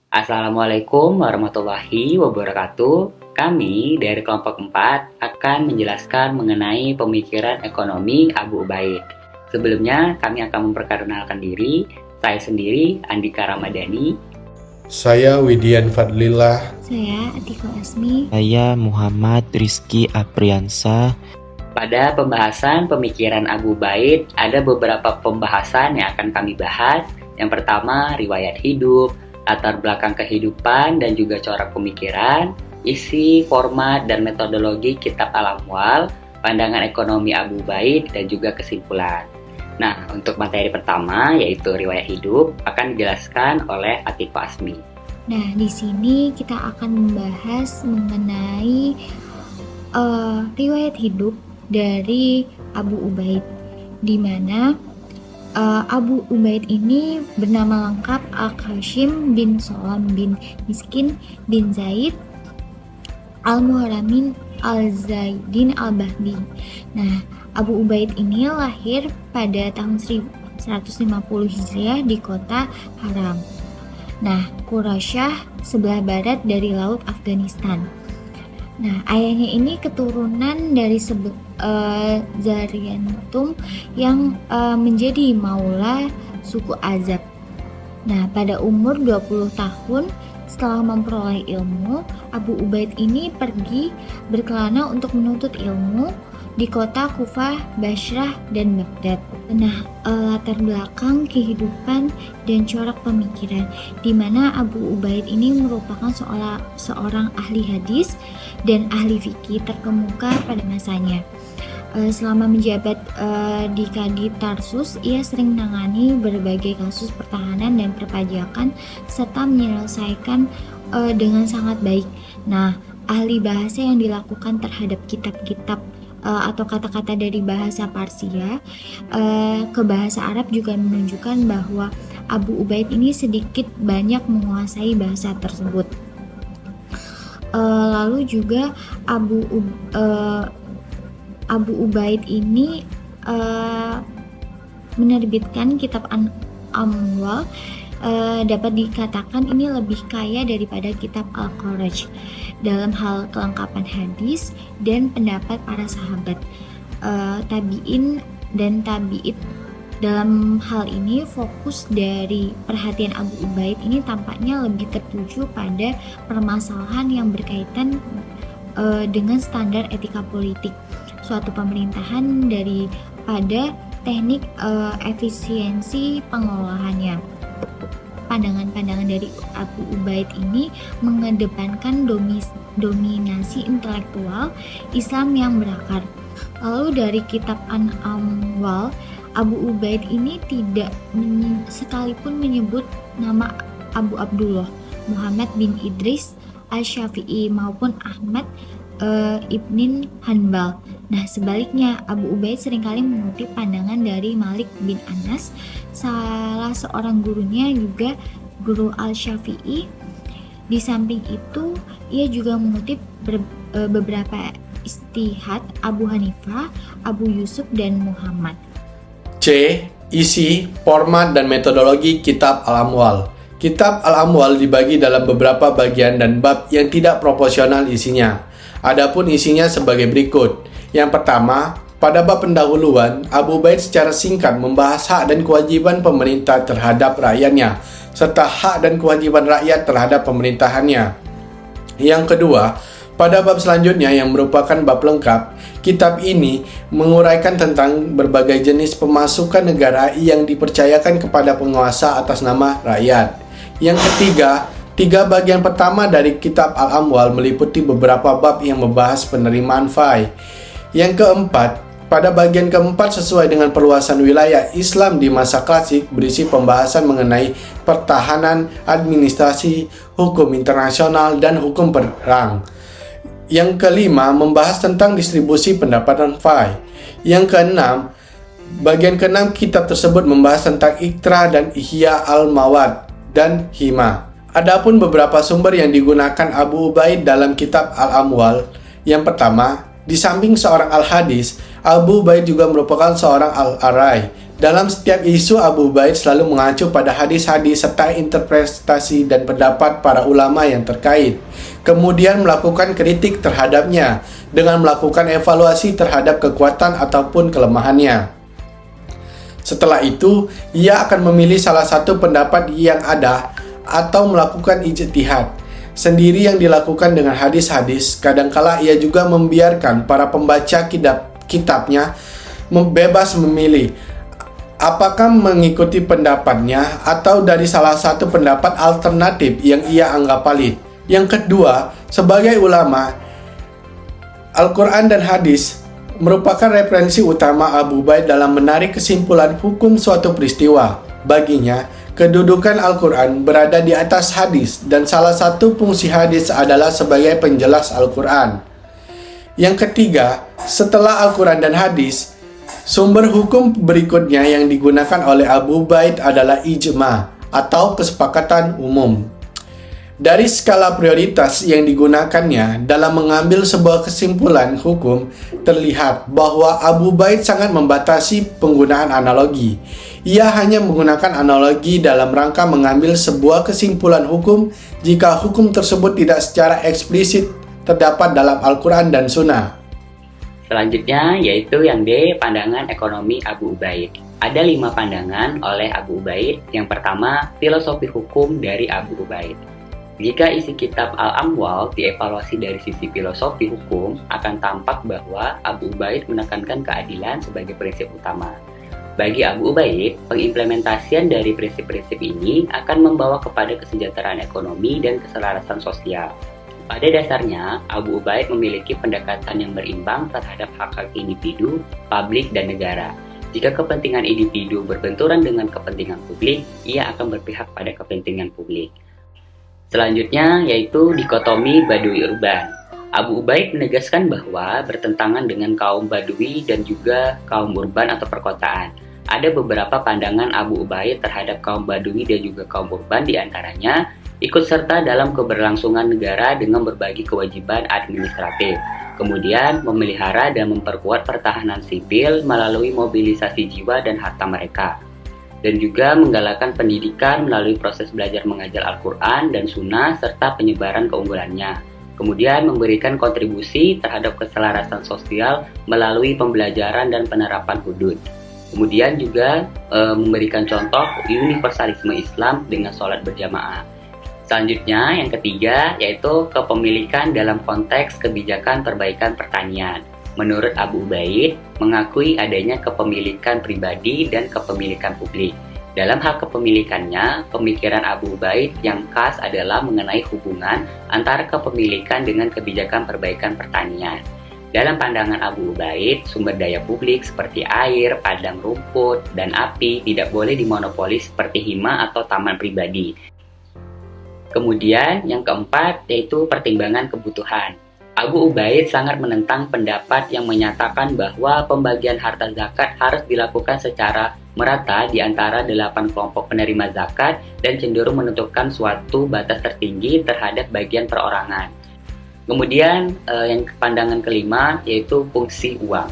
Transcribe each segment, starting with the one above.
Assalamualaikum warahmatullahi wabarakatuh. Kami dari kelompok 4 akan menjelaskan mengenai pemikiran ekonomi Abu Ubaid. Sebelumnya kami akan memperkenalkan diri. Saya sendiri Andika Ramadhani. Saya Widian Fadlillah. Saya Atiko Asmi. Saya Muhammad Rizky Apriansa. Pada pembahasan pemikiran Abu Ubaid, ada beberapa pembahasan yang akan kami bahas. Yang pertama, riwayat hidup, latar belakang kehidupan dan juga corak pemikiran, isi, format, dan metodologi kitab Al-Amwal, pandangan ekonomi Abu Ubaid, dan juga kesimpulan. Nah, untuk materi pertama, yaitu riwayat hidup, akan dijelaskan oleh Atiko Asmi. Nah, di sini kita akan membahas mengenai riwayat hidup dari Abu Ubaid, di mana Abu Ubaid ini bernama lengkap Al-Qasim bin Salam bin Miskin bin Zaid Al-Muharamin Al-Zaidin Al-Bahdi. Nah, Abu Ubaid ini lahir pada tahun 1150 Hijriah di kota Haram. Nah, Qurasyah sebelah barat dari laut Afghanistan. Nah, ayahnya ini keturunan dari Zariantum yang menjadi maula suku Azab. Nah, pada umur 20 tahun setelah memperoleh ilmu, Abu Ubaid ini pergi berkelana untuk menuntut ilmu di kota Kufah, Basrah, dan Baghdad. Nah, latar belakang kehidupan dan corak pemikiran, di mana Abu Ubaid ini merupakan seorang ahli hadis dan ahli fikih terkemuka pada masanya. Selama menjabat di Kadi Tarsus, ia sering menangani berbagai kasus pertahanan dan perpajakan serta menyelesaikan dengan sangat baik. Nah, ahli bahasa yang dilakukan terhadap kitab-kitab atau kata-kata dari bahasa Parsia ke bahasa Arab juga menunjukkan bahwa Abu Ubaid ini sedikit banyak menguasai bahasa tersebut. Lalu juga Abu Ubaid ini menerbitkan kitab Amwal. Dapat dikatakan ini lebih kaya daripada kitab Al-Quraj dalam hal kelengkapan hadis dan pendapat para sahabat, tabi'in dan tabi'id. Dalam hal ini fokus dari perhatian Abu Ubaid ini tampaknya lebih tertuju pada permasalahan yang berkaitan dengan standar etika politik suatu pemerintahan daripada teknik efisiensi pengelolaannya. Pandangan-pandangan dari Abu Ubaid ini mengedepankan dominasi intelektual Islam yang berakar. Lalu dari kitab An-Amwal, Abu Ubaid ini tidak sekalipun menyebut nama Abu Abdullah, Muhammad bin Idris Al-Syafi'i maupun Ahmad Ibn Hanbal. Nah, sebaliknya Abu Ubaid seringkali mengutip pandangan dari Malik bin Anas, salah seorang gurunya juga guru Al-Syafi'i. Di samping itu, ia juga mengutip beberapa ijtihad Abu Hanifah, Abu Yusuf, dan Muhammad. C. Isi, format, dan metodologi kitab Al-Amwal. Kitab Al-Amwal dibagi dalam beberapa bagian dan bab yang tidak proporsional isinya. Adapun isinya sebagai berikut. Yang pertama, pada bab pendahuluan, Abu Ubaid secara singkat membahas hak dan kewajiban pemerintah terhadap rakyatnya, serta hak dan kewajiban rakyat terhadap pemerintahannya. Yang kedua, pada bab selanjutnya yang merupakan bab lengkap, kitab ini menguraikan tentang berbagai jenis pemasukan negara yang dipercayakan kepada penguasa atas nama rakyat. Yang ketiga, tiga bagian pertama dari kitab Al-Amwal meliputi beberapa bab yang membahas penerimaan fai. Yang keempat, pada bagian keempat sesuai dengan perluasan wilayah Islam di masa klasik berisi pembahasan mengenai pertahanan, administrasi, hukum internasional, dan hukum perang. Yang kelima, membahas tentang distribusi pendapatan fai. Yang keenam, bagian keenam kitab tersebut membahas tentang Iqra dan Ihya al-Mawad dan Hima. Adapun beberapa sumber yang digunakan Abu Ubaid dalam kitab Al-Amwal. Yang pertama, di samping seorang al-hadis, Abu Ubaid juga merupakan seorang al-arai Dalam setiap isu, Abu Ubaid selalu mengacu pada hadis-hadis serta interpretasi dan pendapat para ulama yang terkait, kemudian melakukan kritik terhadapnya dengan melakukan evaluasi terhadap kekuatan ataupun kelemahannya. Setelah itu, ia akan memilih salah satu pendapat yang ada atau melakukan ijtihad sendiri yang dilakukan dengan hadis-hadis. Kadangkala ia juga membiarkan para pembaca kitabnya bebas memilih apakah mengikuti pendapatnya atau dari salah satu pendapat alternatif yang ia anggap valid. Yang kedua, sebagai ulama, Al-Quran dan hadis merupakan referensi utama Abu Ubaid dalam menarik kesimpulan hukum suatu peristiwa. Baginya, kedudukan Al-Quran berada di atas hadis dan salah satu fungsi hadis adalah sebagai penjelas Al-Quran. Yang ketiga, setelah Al-Quran dan hadis, sumber hukum berikutnya yang digunakan oleh Abu Ubaid adalah ijma atau kesepakatan umum. Dari skala prioritas yang digunakannya dalam mengambil sebuah kesimpulan hukum, terlihat bahwa Abu Ubaid sangat membatasi penggunaan analogi. Ia hanya menggunakan analogi dalam rangka mengambil sebuah kesimpulan hukum jika hukum tersebut tidak secara eksplisit terdapat dalam Al-Quran dan Sunnah. Selanjutnya yaitu yang D, pandangan ekonomi Abu Ubaid. Ada 5 pandangan oleh Abu Ubaid. Yang pertama, filosofi hukum dari Abu Ubaid. Jika isi kitab Al-Amwal dievaluasi dari sisi filosofi hukum, akan tampak bahwa Abu Ubaid menekankan keadilan sebagai prinsip utama. Bagi Abu Ubaid, pengimplementasian dari prinsip-prinsip ini akan membawa kepada kesejahteraan ekonomi dan keselarasan sosial. Pada dasarnya, Abu Ubaid memiliki pendekatan yang berimbang terhadap hak-hak individu, publik, dan negara. Jika kepentingan individu berbenturan dengan kepentingan publik, ia akan berpihak pada kepentingan publik. Selanjutnya yaitu dikotomi Badui Urban. Abu Ubaid menegaskan bahwa bertentangan dengan kaum Badui dan juga kaum urban atau perkotaan. Ada beberapa pandangan Abu Ubaid terhadap kaum Badui dan juga kaum urban, diantaranya ikut serta dalam keberlangsungan negara dengan berbagi kewajiban administratif, kemudian memelihara dan memperkuat pertahanan sipil melalui mobilisasi jiwa dan harta mereka, dan juga menggalakkan pendidikan melalui proses belajar mengajar Al-Quran dan Sunnah serta penyebaran keunggulannya, kemudian memberikan kontribusi terhadap keselarasan sosial melalui pembelajaran dan penerapan hudud, kemudian juga memberikan contoh universalisme Islam dengan sholat berjamaah. Selanjutnya, yang ketiga, yaitu kepemilikan dalam konteks kebijakan perbaikan pertanian. Menurut Abu Ubaid, mengakui adanya kepemilikan pribadi dan kepemilikan publik. Dalam hal kepemilikannya, pemikiran Abu Ubaid yang khas adalah mengenai hubungan antara kepemilikan dengan kebijakan perbaikan pertanian. Dalam pandangan Abu Ubaid, sumber daya publik seperti air, padang rumput, dan api tidak boleh dimonopoli seperti hima atau taman pribadi. Kemudian yang keempat yaitu pertimbangan kebutuhan. Abu Ubaid sangat menentang pendapat yang menyatakan bahwa pembagian harta zakat harus dilakukan secara merata di antara 8 kelompok penerima zakat dan cenderung menentukan suatu batas tertinggi terhadap bagian perorangan. Kemudian yang pandangan kelima yaitu fungsi uang.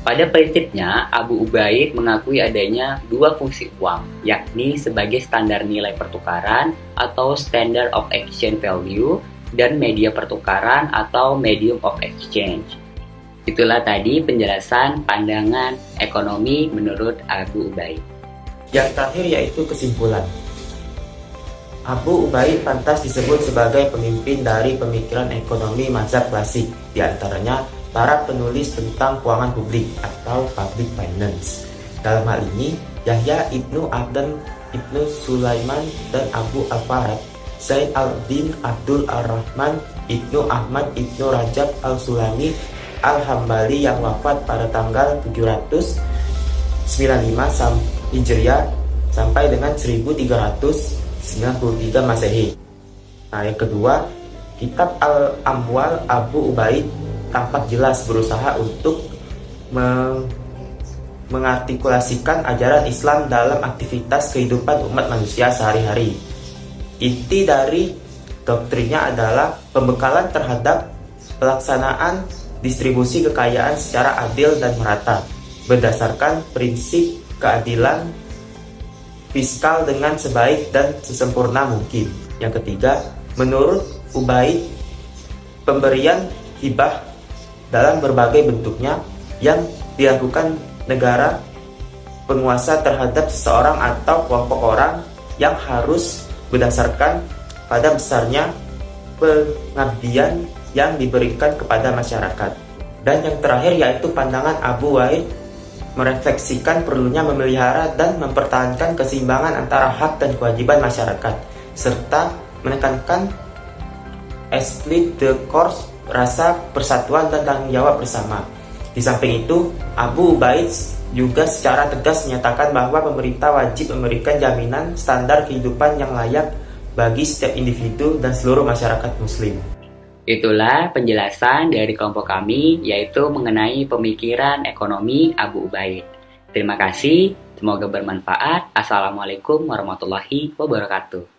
Pada prinsipnya, Abu Ubaid mengakui adanya 2 fungsi uang, yakni sebagai standar nilai pertukaran atau standard of exchange value dan media pertukaran atau medium of exchange. Itulah tadi penjelasan pandangan ekonomi menurut Abu Ubaid. Yang terakhir yaitu kesimpulan. Abu Ubaid pantas disebut sebagai pemimpin dari pemikiran ekonomi mazhab klasik, di antaranya para penulis tentang keuangan publik atau public finance. Dalam hal ini, Yahya Ibnu Adnan Ibnu Sulaiman dan Abu Al-Farad, Zain al-Din Abdul Ar-Rahman Ibnu Ahmad Ibnu Rajab Al-Sulami Al-Hambali yang wafat pada tanggal 795 Hijriah sampai dengan 1393 Masehi. Nah, yang kedua, kitab Al-Amwal Abu Ubaid tampak jelas berusaha untuk mengartikulasikan ajaran Islam dalam aktivitas kehidupan umat manusia sehari-hari. Inti dari doktrinnya adalah pembekalan terhadap pelaksanaan distribusi kekayaan secara adil dan merata berdasarkan prinsip keadilan fiskal dengan sebaik dan sesempurna mungkin. Yang ketiga, menurut Ubaid, pemberian hibah dalam berbagai bentuknya yang dilakukan negara penguasa terhadap seseorang atau kelompok orang yang harus berdasarkan pada besarnya pengabdian yang diberikan kepada masyarakat. Dan yang terakhir yaitu pandangan Abu Wa'id merefleksikan perlunya memelihara dan mempertahankan keseimbangan antara hak dan kewajiban masyarakat, serta menekankan esprit de corps, rasa persatuan dan tanggung jawab bersama. Di samping itu, Abu Ubaid juga secara tegas menyatakan bahwa pemerintah wajib memberikan jaminan standar kehidupan yang layak bagi setiap individu dan seluruh masyarakat muslim. Itulah penjelasan dari kelompok kami, yaitu mengenai pemikiran ekonomi Abu Ubaid. Terima kasih, semoga bermanfaat. Assalamualaikum warahmatullahi wabarakatuh.